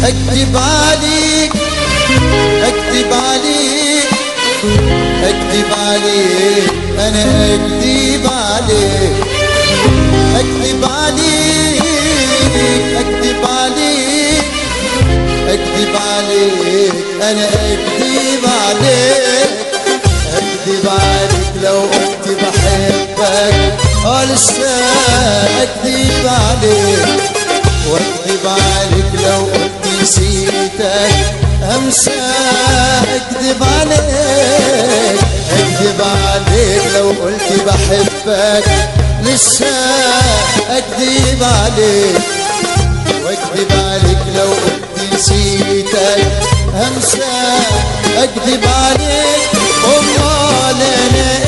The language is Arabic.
اكذب عليك اكذب عليك اكذب عليك انا اكذب عليك اكذب عليك اكذب عليك اكذب عليك انا اكذب عليك اكذب عليك لو قلت بحبك لسه اكذب عليك واكذب عليك لو قلت نسيتك امسى اكذب عليك اكذب عليك لو قلت بحبك لسه اكذب عليك واكذب عليك لو قلت نسيتك امسى اكذب عليك امال انا